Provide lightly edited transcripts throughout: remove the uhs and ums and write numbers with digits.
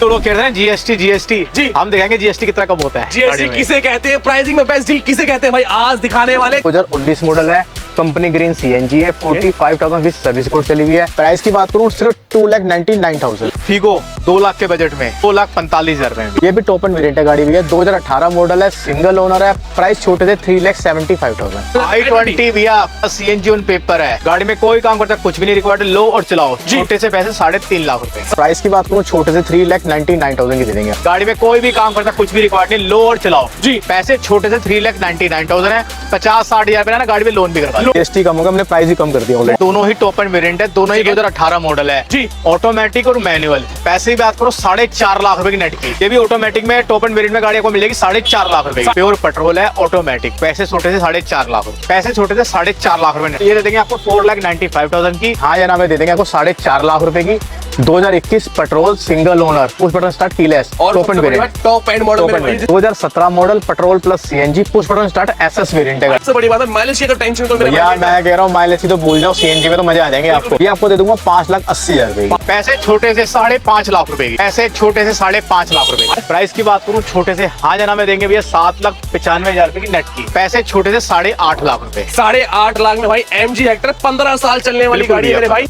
तो लोग कह रहे हैं जीएसटी जीएसटी जी हम दिखाएंगे जीएसटी कितना कम होता है। जीएसटी किसे कहते हैं, प्राइसिंग में बेस्ट डील किसे कहते हैं भाई, आज दिखाने वाले। 2019 मॉडल है, कंपनी ग्रीन सीएनजी है, 45,000 की सर्विस कोड चली हुई है। प्राइस की बात करूँ सिर्फ 2,99,000। फीगो 2 लाख के बजट में 2,45,000 में। ये भी टॉप एंड वेरिएंट है गाड़ी भैया, 2018 मॉडल है, सिंगल ओनर है। प्राइस छोटे से 3,75,000। i20 भैया सीएनजी ऑन पेपर है, गाड़ी में कोई काम करता कुछ भी नहीं रिक्वायर्ड, लो और चलाओ। छोटे से पैसे 3.5 लाख रुपए। प्राइस की बात करूँ छोटे से 3,99,000 की दे देंगे। गाड़ी में कोई भी काम करता कुछ भी रिक्वायर्ड नहीं, लो और चलाओ जी। पैसे छोटे से 3,99,000 है। 50-60 हजार ना गाड़ी में लोन भी करवा। जीएसटी कम होगा, हमने प्राइस ही कम कर दिया ऑलरेडी। दोनों ही टॉप एंड वेरिएंट है, दोनों ही 2018 मॉडल है जी। ऑटोमेटिक और मैनुअल। पैसे की बात करो 4.5 लाख रुपए की नेट की। ये भी ऑटोमेटिक में टॉप एंड वेरिएंट में गाड़ी को मिलेगी 4.5 लाख रुपए की। प्योर पेट्रोल है, ऑटोमेटिक। पैसे छोटे से 4.5 लाख रुपए। पैसे छोटे से 4.5 लाख रुपए। ये दे देंगे आपको 4,95,000 की। हाँ या ना में दे देंगे आपको 4.5 लाख रुपए की। 2021 petrol single owner, push button start keyless, top end variant, top end model. 2017 model petrol plus CNG, push button start SS variant है। सबसे बड़ी बात है माइलेज की, अगर टेंशन तो भैया मैं कह रहा हूँ माइलेज की तो भूल जाओ, सीएनजी में तो मजे आ जाएंगे आपको। ये आपको दे दूंगा 5,80,000 रुपए की। पैसे छोटे से 5.5 लाख रुपए की। पैसे छोटे से 5.5 लाख रुपए। प्राइस की बात करूँ छोटे से हाँ जना में देंगे भैया 7,95,000 रुपए की नेट की। पैसे छोटे से 8.5 लाख रुपए। 8.5 लाख में भाई MG हेक्टर 15 साल चलने वाली गाड़ी है भाई।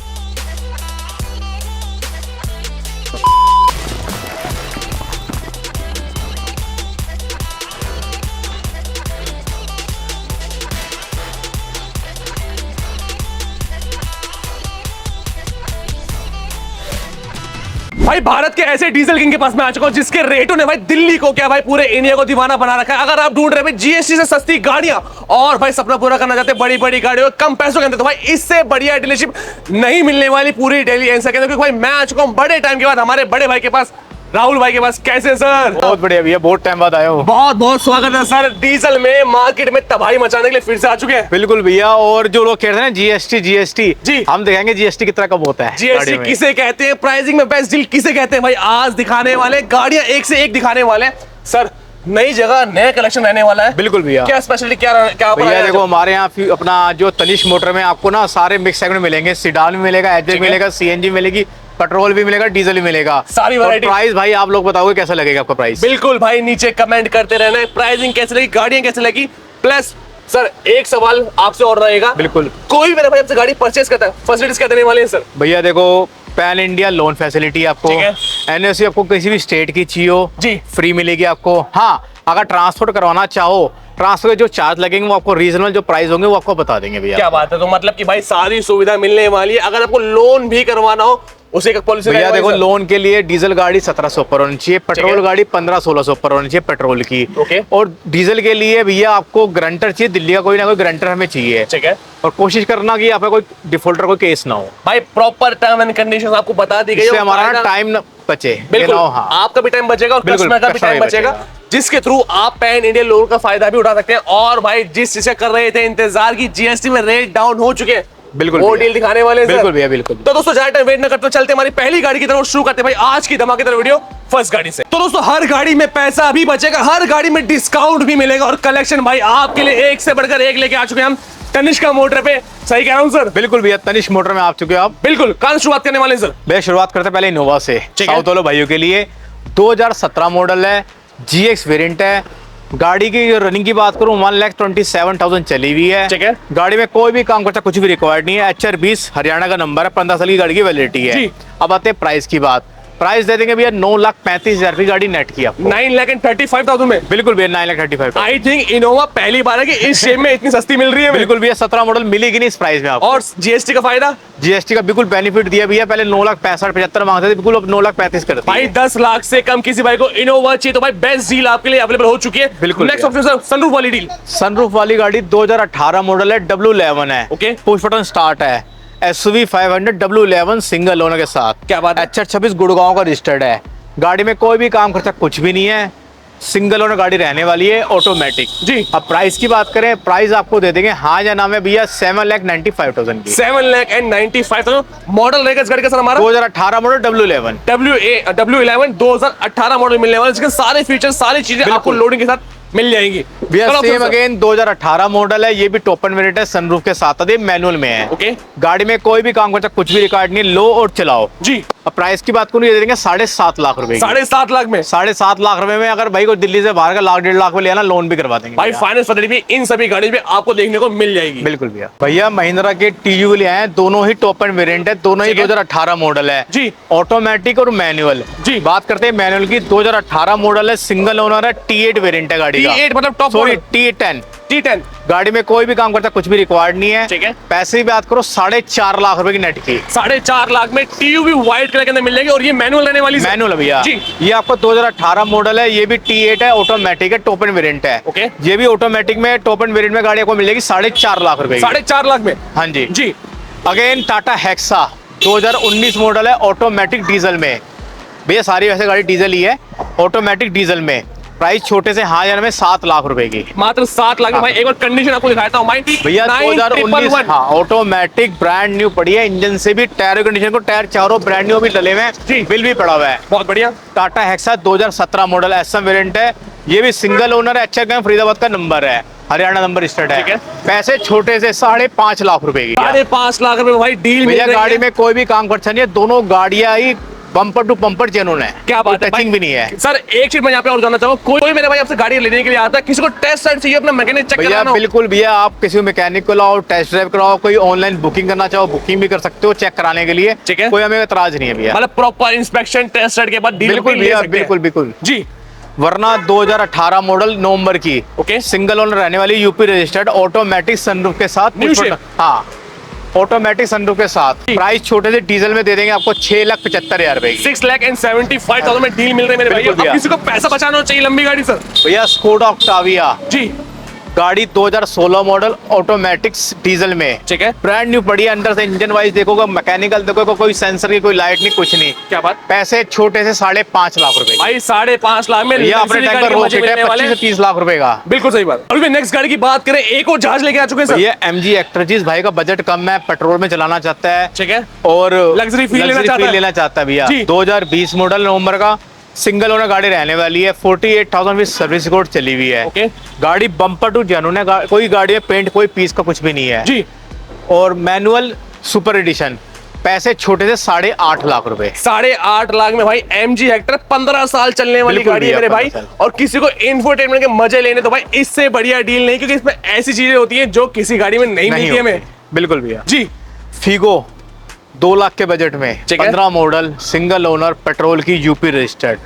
भाई भारत के ऐसे डीजल किंग के पास मैं आ चुका हूं जिसके रेटों ने भाई दिल्ली को क्या भाई पूरे इंडिया को दीवाना बना रखा है। अगर आप ढूंढ रहे हैं जीएसटी से सस्ती गाड़ियां और भाई सपना पूरा करना चाहते हैं बड़ी बड़ी गाड़ियों कम पैसों के अंदर, तो भाई इससे बढ़िया डीलरशिप नहीं मिलने वाली पूरी दिल्ली एनसीआर के अंदर। क्योंकि भाई मैं आ चुका हूं बड़े टाइम के बाद हमारे बड़े भाई के पास, राहुल भाई के पास। कैसे सर? बहुत बढ़िया भैया, बहुत टाइम बाद आए हो। बहुत बहुत स्वागत है सर। डीजल में मार्केट में तबाही मचाने के लिए फिर से आ चुके हैं। बिल्कुल भैया, और जो लोग कह रहे हैं जीएसटी जीएसटी जी हम दिखाएंगे जीएसटी कितना कम होता है। जीएसटी किसे कहते हैं, प्राइसिंग में बेस्ट डील किसे कहते हैं, भाई आज दिखाने वाले गाड़ियां एक से एक दिखाने वाले हैं सर। नई जगह नया कलेक्शन रहने वाला है। बिल्कुल भैया। क्या स्पेशलिटी क्या भैया देखो हमारे यहाँ अपना जो तनिष्क मोटर में आपको ना सारे मिक्स सेगमेंट मिलेंगे। सीडान भी मिलेगा, एचजेक मिलेगा, सीएनजी मिलेगी, पेट्रोल भी मिलेगा, डीजल भी मिलेगा, सारी वैरायटी। प्राइस भाई आप लोग बताओगे कैसा लगेगा आपका प्राइस? बिल्कुल भाई, नीचे कमेंट करते रहना प्राइसिंग कैसे लगी, गाड़ियां कैसे लगी। प्लस सर एक सवाल आपसे और रहेगा। बिल्कुल। कोई मेरे भाई आपसे गाड़ी परचेस करता है, फैसिलिटीज क्या देने वाले हैं सर? भैया देखो पैन इंडिया लोन फैसिलिटी आपको, एनओसी आपको किसी भी स्टेट की चाहिए हो जी फ्री मिलेगी आपको। हाँ अगर ट्रांसपोर्ट करवाना चाहो, ट्रांसफर के जो चार्ज लगेंगे वो आपको रीजनल जो प्राइस होंगे वो आपको बता देंगे भैया। क्या बात है, तो मतलब कि भाई सारी सुविधा मिलने वाली है। अगर आपको लोन भी करवाना हो उसे का पॉलिसी भैया देखो लोन के लिए डीजल गाड़ी 1700 पर होनी चाहिए, पेट्रोल गाड़ी 1500-1600 पर होनी चाहिए पेट्रोल की। और डीजल के लिए भैया आपको गारंटर चाहिए, दिल्ली का कोई ना कोई गारंटर हमें चाहिए। ठीक है, और कोशिश करना कि यहाँ पे कोई डिफॉल्टर कोई केस ना हो। भाई प्रॉपर टर्म एंड कंडीशन आपको बता दी गई है, हमारा टाइम बचे। बिल्कुल हाँ। आपका भी टाइम बचेगा और कस्टमर का भी टाइम बचेगा, जिसके थ्रू आप पैन इंडिया लोन का फायदा भी उठा सकते हैं। और भाई जिस चीज कर रहे थे इंतजार की, जीएसटी में रेट डाउन हो चुके हैं, बिल्कुल वो डील दिखाने वाले हैं। बिल्कुल भैया बिल्कुल। तो दोस्तों ज्यादा टाइम वेट न करते चलते हमारी पहली गाड़ी की तरफ शुरू करते हैं भाई आज की धमाकेदार वीडियो फर्स्ट गाड़ी से। तो दोस्तों हर गाड़ी में पैसा भी बचेगा, हर गाड़ी में डिस्काउंट भी मिलेगा और कलेक्शन भाई आपके लिए एक से बढ़कर एक लेके आ चुके हैं हम तनिष्क मोटर पे। सही कह रहा हूँ सर? बिल्कुल भैया, तनिष्क मोटर में आप चुके हो आप। बिल्कुल। कहाँ शुरुआत करने वाले सर? भैया शुरुआत करते पहले इनोवा से, साउथ वालों भाइयों के लिए। 2017 मॉडल है, जीएक्स वेरिएंट है। गाड़ी की रनिंग की बात करूं 1,27,000 चली हुई है। ठीक है, गाड़ी में कोई भी काम करता कुछ भी रिक्वायर्ड नहीं है। HR20 हरियाणा का नंबर है, 15 साल की गाड़ी की वैलिडिटी है। अब आते हैं प्राइस की बात। प्राइस दे देंगे भैया 9,35,000 की गाड़ी नेट की आपको। 9,35,000 में? बिल्कुल भैया 9,35,000। आई थिंक इनोवा पहली बार है कि इस शेप में इतनी सस्ती मिल रही है। बिल्कुल भैया, 17 मॉडल मिलेगी नहीं इस प्राइस में आपको। और जीएसटी का फायदा? जीएसटी का बिल्कुल बेनिफिट दिया भैया। पहले 9,65,75 मांगते थे, बिल्कुल अब 9,35,000 कर दिया। भाई 10 लाख से कम किसी भाई को इनोवा चाहिए तो भाई बेस्ट डील आपके लिए अवेलेबल हो चुकी है। बिल्कुल। नेक्स्ट ऑप्शन सर सनरूफ वाली डील। सनरूफ वाली गाड़ी 2018 मॉडल है, W11 है। ओके, पुश बटन स्टार्ट है, SUV 500 W11 सिंगल ओनर के साथ। क्या बात है? HR26 गुड़गांव का रजिस्टर्ड है। गाड़ी में कोई भी काम खर्चा कुछ भी नहीं है, सिंगल ओनर गाड़ी रहने वाली है, ऑटोमेटिक जी। अब प्राइस की बात करें, प्राइस आपको दे देंगे हाँ या ना में भैया 7,95,000 की। 7,95,000 मॉडल रहेगा इस गाड़ी का सर हमारा? 2018 मॉडल W11 2018 मॉडल मिलने वाला, जिसके सारे फीचर सारी चीजें आपको लोडिंग के साथ मिल जाएंगी भैया Colour same option, again 2018 model है, ये भी टॉप एंड वेरिएंट है, सनरूफ के साथ है, मैनुअल में है। ओके गाड़ी में कोई भी काम करता, कुछ भी रिकॉर्ड नहीं, लो और चलाओ। जी। अब प्राइस की बात करूँ, ये दे देंगे 7.5 लाख रुपए की। 7.5 लाख में 7.5 लाख रुपए में अगर भाई को दिल्ली से बाहर का 1.5 लाख में लेना, लोन भी करवा देंगे भाई। भैया। फाइनेंस फैसिलिटी भी इन सभी गाड़ियों में आपको देखने को मिल जाएगी। बिल्कुल भैया। भैया महिंद्रा के टीयू ले आए हैं, दोनों ही टॉप एंड वेरिएंट है, दोनों ही ठीक है। 2018 मॉडल है जी। ऑटोमेटिक और मैनुअल। जी। बात करते हैं मैनुअल की, 2018 मॉडल है, सिंगल ओनर है, T8 वेरिएंट है गाड़ी का। T8 मतलब टॉप सॉरी T10। T10 गाड़ी में कोई भी काम करता, कुछ भी रिक्वायर्ड नहीं है। ठीक है। पैसे की बात करो 4.5 लाख रुपए की नेट की। 4.5 लाख में TU भी व्हाइट कलर के अंदर मिल जाएगी और ये मैनुअल रहने वाली मैनुअल भैया जी। ये आपको 2018 मॉडल है, ये भी T8 है, ऑटोमेटिक है, टॉप एंड वेरिएंट है। ओके। ये भी ऑटोमेटिक में टॉप एंड वेरिएंट में गाड़ी आपको मिलेगी 4.5 लाख रुपए की। 4.5 लाख में हाँ जी जी। अगेन टाटा हेक्सा 2019 मॉडल है, ऑटोमेटिक डीजल में। भैया सारी वैसे गाड़ी डीजल ही है, ऑटोमेटिक डीजल में। प्राइस छोटे से हाँ यार में 7 लाख रुपए की। मात्र 7 लाख में भाई। एक और कंडीशन आपको दिखाता हूँ भाई। भैया 2019 हाँ ऑटोमेटिक ब्रांड न्यू पड़ी है, इंजन से भी, टायर कंडीशन को, टायर चारों ब्रांड न्यू भी डले हुए जी। हैं, बिल भी पड़ा हुआ है। बहुत बढ़िया। Tata Hexa 2017 model SM variant है, ये भी सिंगल ओनर है, अच्छा काम, फरीदाबाद का नंबर है, हरियाणा नंबर स्टार्ट ठीक है। है। पैसे छोटे से 5.5 लाख रुपए की। 5.5 लाख रुपए में भाई डील मिल भैया रही गाड़ी है। में कोई भी काम खर्चा नहीं है, दोनों गाड़ियां ही बम्पर टू बम्पर जेन्युइन है, क्या बात है भाई। टचिंग भी नहीं है। सर एक चीज मैं यहाँ पे और जानना चाहूंगा, कोई मेरे भाई आपसे गाड़ी लेने के लिए आता है, किसी को टेस्ट राइड चाहिए, अपना मैकेनिक चेक भैया कराना हो। बिल्कुल भैया, आप किसी मैकेनिक को लाओ, टेस्ट ड्राइव कराओ, कोई ऑनलाइन बुकिंग करना चाहो बुकिंग भी कर सकते हो चेक कराने के लिए। ठीक है। कोई हमें एतराज नहीं है भैया। मतलब प्रॉपर इंस्पेक्शन टेस्ट राइड के बाद डील बिल्कुल भैया, बिल्कुल बिल्कुल जी। वरना 2018 मॉडल नवंबर की, ओके। सिंगल ओनर रहने वाली, यूपी रजिस्टर्ड, ऑटोमेटिक सनरूफ के साथ, New shape। हाँ ऑटोमेटिक सनरूफ के साथ। जी। प्राइस छोटे से डीजल में दे देंगे आपको 6,75,000 रुपए की। 6,75,000 में डील मिल रही है मेरे भाई। बिल्कुल अब भैया। किसी को पैसा बचाना चाहिए लंबी गाड़ी सर। भैया स्कोडा ऑक्टाविया जी। गाड़ी 2016 मॉडल ऑटोमेटिक डीजल में, ठीक है। ब्रांड न्यू पड़ी है, अंदर से इंजन वाइज देखोगे, मैकेनिकल देखोगे, कोई सेंसर की कोई लाइट नहीं, कुछ नहीं। क्या बात। पैसे छोटे से 5.5 लाख रुपए भाई 5.5 लाख में ये अपने luxury टाइम गाड़ी पर के मजे रॉकेट है मिलने वाले 25 हैं। से 30 लाख रुपए का। बिल्कुल सही बात। अभी नेक्स्ट गाड़ी की बात करें, एक और जहाज लेके आ चुके हैं सर। ये MG एक्टर, जिस भाई का बजट कम है, पेट्रोल में चलाना चाहता है, ठीक है, और Luxury feel लेना चाहता है भैया। जी। 2020 मॉडल नवंबर का, सिंगल ओनर गाड़ी रहने वाली है, 48,000 की सर्विस रिकॉर्ड चली हुई है। ओके। गाड़ी बम्पर टू जेन्युइन है, कोई गाड़ी में पेंट कोई पीस का कुछ भी नहीं है जी। और मैनुअल सुपर एडिशन। पैसे छोटे से 8.5 लाख रुपए। 8.5 लाख में भाई MG हेक्टर 15 साल चलने वाली बिल्कुल गाड़ी है भैया, मेरे भाई। 15 साल। और किसी को इंफोटेनमेंट के मजे लेने तो भाई इससे बढ़िया डील नहीं, क्योंकि इसमें ऐसी चीजें होती हैं जो किसी गाड़ी में नहीं मिलती है हमें। बिल्कुल भैया। जी। फीगो 2 लाख के बजट में, ठीक है। 15 मॉडल, सिंगल ओनर, पेट्रोल की, यूपी रजिस्टर्ड,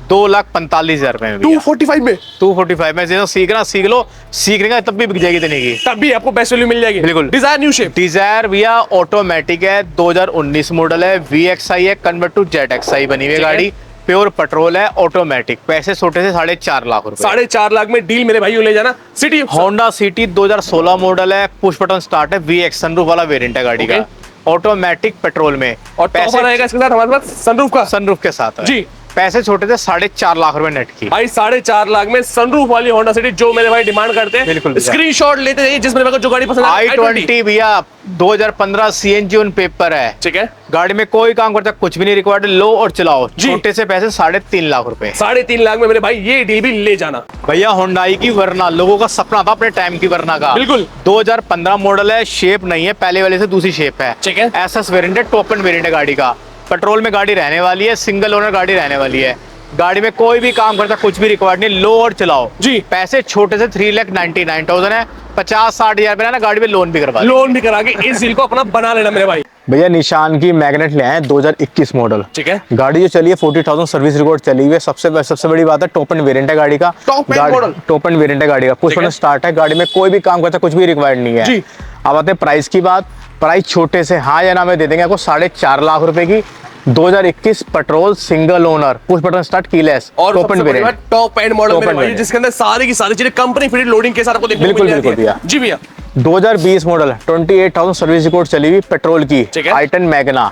2,45,000 रुपए में भैया। 245 में 245 में जैसे सीखना सीख लो, सीखने तब भी बिक जाएगी इतने की। तब भी आपको बेस्ट वैल्यू मिल जाएगी। बिल्कुल। Dzire new shape. डिजायर भैया ऑटोमेटिक है, 2019 मॉडल है, VXI है, कन्वर्ट टू ZXI बनी हुई है ठीक है। गाड़ी, प्योर पेट्रोल है, ऑटोमेटिक। पैसे छोटे से 4.5 लाख रुपए। 4.5 लाख में डील मेरे भाई ले जाना। सिटी होंडा सिटी 2016 मॉडल है, पुश बटन स्टार्ट है, VX सनरूफ वाला वेरिएंट है गाड़ी का, ऑटोमेटिक पेट्रोल में। और टॉपर रहेगा इसके साथ हमारे पास सनरूफ का। सनरूफ के साथ है। जी। पैसे छोटे थे 4.5 लाख रुपए नेट की। भाई 4.5 लाख में सनरूफ वाली होंडा सिटी जो मेरे भाई डिमांड करते हैं। बिल्कुल भैया। स्क्रीनशॉट लेते जाइए जिस मेरे भाई को जो गाड़ी पसंद है। i20 भैया 2015 CNG ऑन पेपर है। ठीक है। गाड़ी में कोई काम करता, कुछ भी नहीं रिक्वायर्ड, लो और चलाओ। जी। छोटे से पैसे 3.5 लाख रुपए। 3.5 लाख में मेरे भाई ये डील भी ले जाना। भैया हुंडई की वरना, लोगों का सपना था अपने टाइम की वरना का। बिल्कुल। 2015 मॉडल है, शेप नहीं है पहले वाले से, दूसरी शेप है। ठीक है। SS वेरिएंट है, टॉप एंड वेरिएंट है गाड़ी का, पेट्रोल में गाड़ी रहने वाली है, सिंगल ओनर गाड़ी रहने वाली है। गाड़ी में कोई भी काम करता, कुछ भी रिक्वायर्ड नहीं, लो और चलाओ। जी। पैसे छोटे से 3,99,000 है, 50-60 हजार ना गाड़ी में लोन भी करवा। लोन भी करा के इस डील को अपना बना लेना मेरे भाई। भैया निशान की मैग्नेट ले आए 2021 मॉडल। ठीक है। गाड़ी जो चली है 40,000 सर्विस रिकॉर्ड चली हुई है। सबसे बड़ी बात है टॉप एंड वेरिएंट है गाड़ी का। Top end model। Top end variant है गाड़ी का, पुश ठीक है। बटन स्टार्ट है। गाड़ी में कोई भी काम करता, कुछ भी रिक्वायर्ड नहीं है। जी। अब आते हैं प्राइस की बात। प्राइस छोटे से हाँ या ना में दे देंगे आपको 4.5 लाख रुपए की। 2021 petrol, single owner, push button start, keyless, और top end variant. Top end model Top मेरे end भाई, variant। जिसके अंदर सारी की सारी चीजें कंपनी फिटेड लोडिंग के साथ आपको देखने को बिल्कुल, मिल जाती बिल्कुल है। भैया। जी भैया। 2020 मॉडल, 28,000 सर्विस रिकॉर्ड चली हुई, पेट्रोल की, ठीक है। i10 Magna.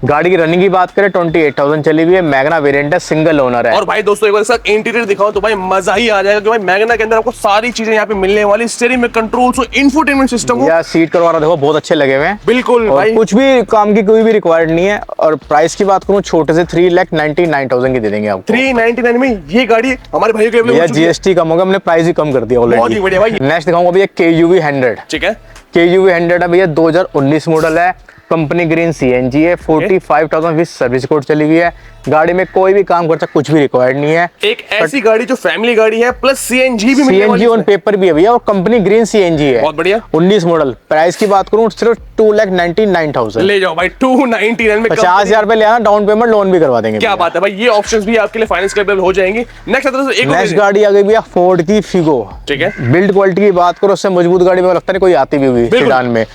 गाड़ी की रनिंग की बात करें 28,000 चली हुई है, मैग्ना वेरिएंट है, सिंगल ओनर है। और भाई दोस्तों एक बार इसका इंटीरियर दिखाओ तो भाई मजा ही आ जाएगा, क्योंकि भाई मैग्ना के अंदर आपको सारी चीजें यहाँ पे मिलने वाली, स्टीयरिंग में कंट्रोल्स हो, इंफोटेनमेंट सिस्टम हो, या सीट कवर वगैरह देखो बहुत अच्छे लगे हुए हैं। बिल्कुल और भाई कुछ भी काम की कोई भी रिक्वायर्ड नहीं है। और प्राइस की बात करूं छोटे से 3,99,000 की दे देंगे आपको। 399 में ये गाड़ी हमारे भाइयों के लिए भैया जीएसटी कम होगा, हमने प्राइस ही कम कर दिया बहुत ही बढ़िया ऑलरेडी। भाई। नेक्स्ट दिखाऊंगा भैया KUV 100। ठीक है, KUV 100 है भैया, 2019 मॉडल है, कंपनी ग्रीन CNG है, 45,000 विद सर्विस कोड चली हुई है। गाड़ी में कोई भी काम खर्चा कुछ भी रिक्वायर्ड नहीं है। एक ऐसी गाड़ी जो फैमिली गाड़ी है प्लस सीएनजी भी मिलने वाली CNG ऑन है। पेपर भी है भैया, और कंपनी ग्रीन CNG है। बहुत बढ़िया। 19 मॉडल। प्राइस की बात करूं सिर्फ 2,99,000। ले जाओ भाई 299 में 50,000 रुपए ले आना, डाउन पेमेंट लोन भी करवा देंगे। क्या बात है भाई, ये ऑप्शंस भी आपके लिए फाइनेंस अवेलेबल हो जाएंगे। नेक्स्ट गाड़ी आ गई भैया फोर्ड की फिगो। ठीक है, बिल्ड क्वालिटी की बात करो, उससे मजबूत गाड़ी में लगता नहीं कोई आती भी हुई सेडान में।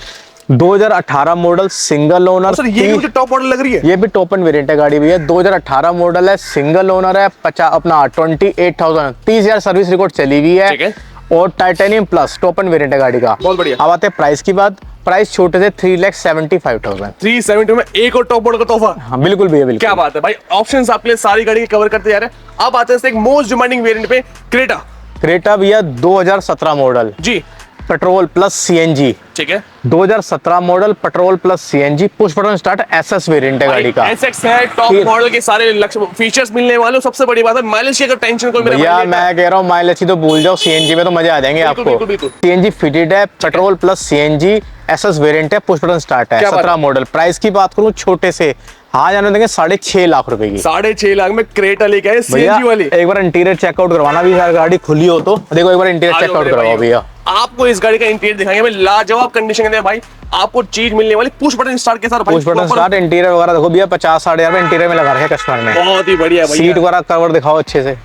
2018 मॉडल, सिंगल ओनर। सर ये मुझे टॉप मॉडल लग रही है। ये भी टॉप एंड वेरिएंट है गाड़ी भैया, 2018 मॉडल है, सिंगल ओनर है, 28,000 30,000 सर्विस रिकॉर्ड चली हुई ठीक है। और titanium plus top end variant है गाड़ी का। बहुत बढ़िया। अब आते हैं प्राइस की बात। प्राइस छोटे से 3,75,000। 370 में एक और टॉप मॉडल का तोहफा। हाँ बिल्कुल भैया बिल्कुल। क्या बात है भाई, ऑप्शंस आपके लिए सारी गाड़ी के कवर करते जा रहे हैं। अब आते हैं एक मोस्ट डिमांडिंग वेरिएंट पे, क्रेटा भैया 2017 मॉडल, जी, पेट्रोल प्लस CNG। ठीक है, 2017 model, petrol plus CNG, push button start, SS variant है गाड़ी का। SX है, टॉप मॉडल के सारे फीचर्स मिलने वाले। सबसे बड़ी बात है माइलेज की अगर टेंशन कोई मेरा भैया मैं कह रहा हूँ माइलेज की तो भूल जाओ, CNG में तो मजे आ जाएंगे बिल्कुल, आपको। बिल्कुल, CNG फिटेड है, petrol plus CNG, SS variant है, पुश बटन स्टार्ट है, 17 मॉडल। प्राइस की बात करूँ छोटे से हाँ जाने देंगे 6.5 लाख रुपए की। 6.5 लाख में क्रेटा लेके आए भैया CNG वाली। एक बार इंटीरियर चेकआउट करवाना भी, यार गाड़ी खुली हो तो देखो, एक बार इंटीरियर चेकआउट करवाओ भैया। आपको इस गाड़ी का इंटीरियर दिखाएंगे भाई, लाजवाब कंडीशन के अंदर भाई आपको चीज मिलने वाली, पुश बटन स्टार्ट के साथ। पुश बटन स्टार्ट, इंटीरियर वगैरह देखो भैया 50-60 हजार इंटीरियर में लगा रखे कस्टमर ने। बहुत ही बढ़िया भैया। सीट वगैरह कवर दिखाओ अच्छे से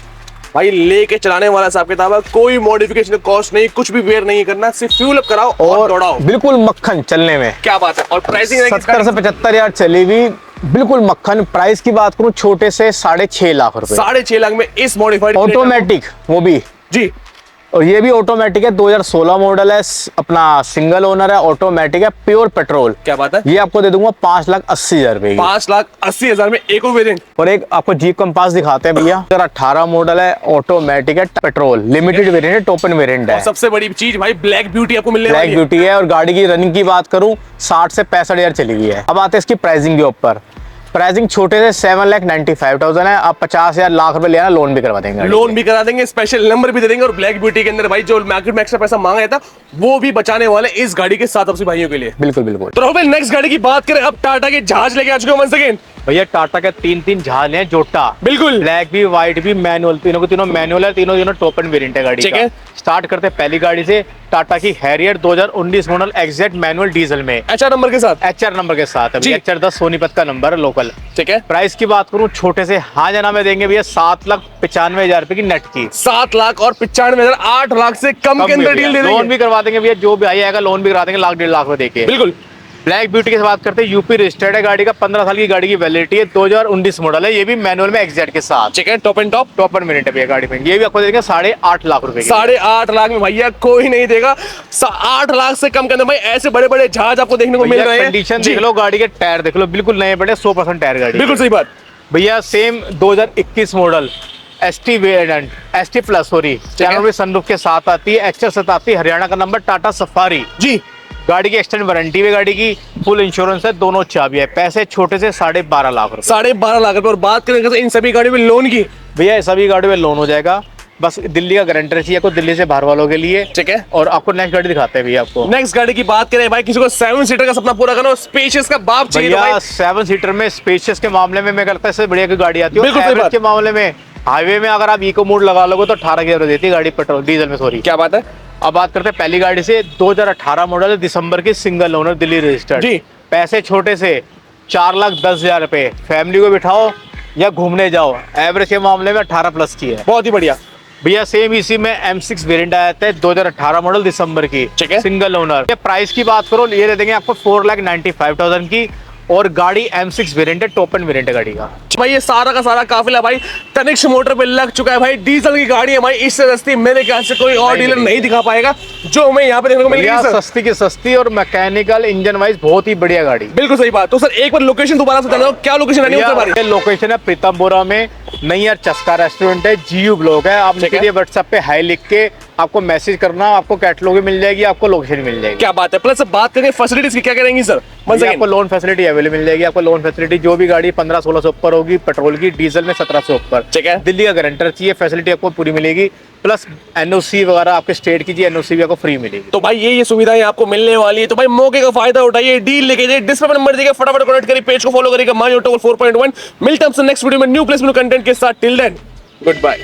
भाई, लेके चलाने वाला हिसाब किताब है, कोई मॉडिफिकेशन कॉस्ट नहीं, कुछ भी वेयर नहीं करना, सिर्फ फ्यूल अप कराओ और दौड़ाओ। बिल्कुल मक्खन चलने में। क्या बात है। और प्राइसिंग 70 से 75 हजार चली हुई, बिल्कुल मक्खन। प्राइस की बात करूं छोटे से 6.5 लाख रुपए। 6.5 लाख में इस मॉडिफाइड ऑटोमेटिक वो भी जी, और ये भी ऑटोमेटिक है, 2016 मॉडल है, अपना सिंगल ओनर है, ऑटोमेटिक है, प्योर पेट्रोल। क्या बात है। ये आपको दे दूंगा 5,80,000 रुपए की। 5,80,000 में एक और वेरिएंट। और एक आपको जीप कंपास दिखाते हैं भैया, 2018 मॉडल है, ऑटोमेटिक है, पेट्रोल, लिमिटेड वेरिएंट है, टॉप एंड वेरिएंट है। सबसे बड़ी चीज भाई ब्लैक ब्यूटी आपको मिलने ब्लैक वाली है। ब्यूटी है। और गाड़ी की रनिंग की बात करूं 60 से 65 हजार चली हुई है। अब आते हैं इसकी प्राइसिंग के ऊपर। प्राइसिंग छोटे से 7,95,000 है। आप 50,000 लाख रुपए लेना, लोन भी करवा देंगे। लोन भी करा देंगे, स्पेशल नंबर भी दे देंगे। और ब्लैक ब्यूटी के अंदर भाई जो मार्केट में एक्स्ट्रा पैसा मांगा था वो भी बचाने वाले इस गाड़ी के साथ अपने भाइयों के लिए। बिल्कुल बिल्कुल। तो भाई नेक्स्ट गाड़ी की बात करें, अब टाटा के जहाज लेके आ चुके हैं once again। भैया टाटा के 3 जहाज हैं, जोटा बिल्कुल, ब्लैक भी, व्हाइट भी, मैनुअल, तीनों के तीनों मैनुअल है, तीनों टॉप एंड वेरिएंट है गाड़ी ठीक का। है। स्टार्ट करते हैं पहली गाड़ी से, टाटा की Harrier 2019 model, exact manual diesel में, अच्छा नंबर के साथ, HR नंबर के साथ है, जी। HR 10 सोनीपत का नंबर है, लोकल। ठीक है। प्राइस की बात करूं छोटे से हाँ जना में देंगे भैया 7,95,000 रुपए की नेट की। 7 लाख और 95,000, 8 लाख से कम के अंदर डील दे लोन देंगे। भी करवा देंगे भैया, जो भी आएगा लोन भी करा देंगे, 1,00,000 लाख में देके। बिल्कुल। ब्लैक ब्यूटी की बात करते हैं, यूपी रजिस्टर्ड है गाड़ी का, 15 साल की गाड़ी की वैलिडिटी है, 2019 मॉडल है, ये भी मैनुअल में एग्जैक्ट के साथ। ठीक है, top and top, top end variant है भैया गाड़ी में। ये भी आपको देंगे 8.5 लाख रुपए की। 8.5 लाख में भैया कोई नहीं देगा। 8 लाख से कम के अंदर भाई ऐसे बड़े बड़े जहाज आपको देखने को मिल रहे हैं। कंडीशन जी। देख लो, गाड़ी के टायर देख लो, बिल्कुल नए बड़े, 100% टायर गाड़ी। बिल्कुल सही बात भैया। Same 2021 model, ST variant, ST plus sorry, channel में सनरूफ के साथ आती है, एक्चर साथ आती है, हरियाणा का नंबर, टाटा सफारी जी। गाड़ी की एक्सटेंड वारंटी है, गाड़ी की फुल इंश्योरेंस है, दोनों चाबी है। पैसे छोटे से 12.5 लाख रुपए। 12.5 लाख रुपए। और बात करेंगे तो इन सभी गाड़ियों में लोन की, भैया सभी गाड़ी में लोन हो जाएगा, बस दिल्ली का गारंटर चाहिए आपको, दिल्ली से बाहर वालों के लिए। ठीक है। और आपको नेक्स्ट गाड़ी दिखाते हैं भैया आपको। नेक्स्ट गाड़ी की बात करें भाई, किसी को 7 सीटर का सपना पूरा करना हो, स्पेशियस का बाप चाहिए तो भैया भाई 7 सीटर में स्पेशियस के मामले में मैं करता है इससे बढ़िया की गाड़ी आती है। बिल्कुल सही एवरेज बात। के मामले में हाईवे में अगर आप इको मोड लगा लोगे तो 18,000 देती है गाड़ी, पेट्रोल डीजल में सॉरी। क्या बात है। अब बात करते हैं पहली गाड़ी से, 2018 मॉडल, दिसंबर की, सिंगल ओनर, दिल्ली रजिस्टर्ड जी। पैसे छोटे से 4,10,000 रुपए। फैमिली को बिठाओ या घूमने जाओ, एवरेज के मामले में 18 प्लस की है। बहुत ही बढ़िया भैया। सेम इसी में M6 वेरिएंट आया था, 2018 मॉडल, दिसंबर की, ठीक है। Single owner. ये प्राइस की बात करो, ये दे देंगे आपको 4,95,000 की। और गाड़ी M6 वेरिएंट है, टॉप एंड वेरिएंट है गाड़ी का। भाई ये सारा का सारा काफिला भाई तनिष्क मोटर पे लग चुका है भाई। डीजल की गाड़ी है भाई, इससे सस्ती मेरे ख्याल से कोई और डीलर नहीं दिखा पाएगा जो हमें यहाँ पे देखने को मिलेगी भैया सर। सस्ती की सस्ती और मैकेनिकल इंजन वाइज बहुत ही बढ़िया गाड़ी। बिल्कुल सही बात। तो सर एक बार लोकेशन दोबारा से बता दो, क्या लोकेशन है हमारी? ये लोकेशन है प्रीतमपुरा में, नैयर चस्का रेस्टोरेंट है, GU ब्लॉक है। आप मेरे लिए व्हाट्सएप पे हाई लिख के आपको मैसेज करना, आपको कैटलॉग भी मिल जाएगी, आपको लोकेशन मिल जाएगी। क्या बात है। प्लस बात करें फैसिलिटीज की, क्या करेंगी सर? आपको लोन फैसिलिटी अवेलेबल मिल जाएगी। आपको लोन फैसिलिटी जो भी गाड़ी 1500-1600 ऊपर होगी, पेट्रोल की, डीजल में 1700 ऊपर। ठीक है। दिल्ली का गारंटर चाहिए, फैसिलिटी आपको पूरी मिलेगी। प्लस NOC वगैरह आपके स्टेट की जी NOC भी आपको फ्री मिलेगी। तो भाई ये सुविधाएं आपको मिलने वाली है। तो भाई मौके का फायदा उठाइए, डील लेके जाइए। डिस्प्ले पर नंबर दिया, फटाफट कनेक्ट करिए, पेज को फॉलो करिएगा माय ऑटो 4.1। मिलते हैं आपसे नेक्स्ट वीडियो में न्यू प्लेस न्यू कंटेंट के साथ। Till then good bye.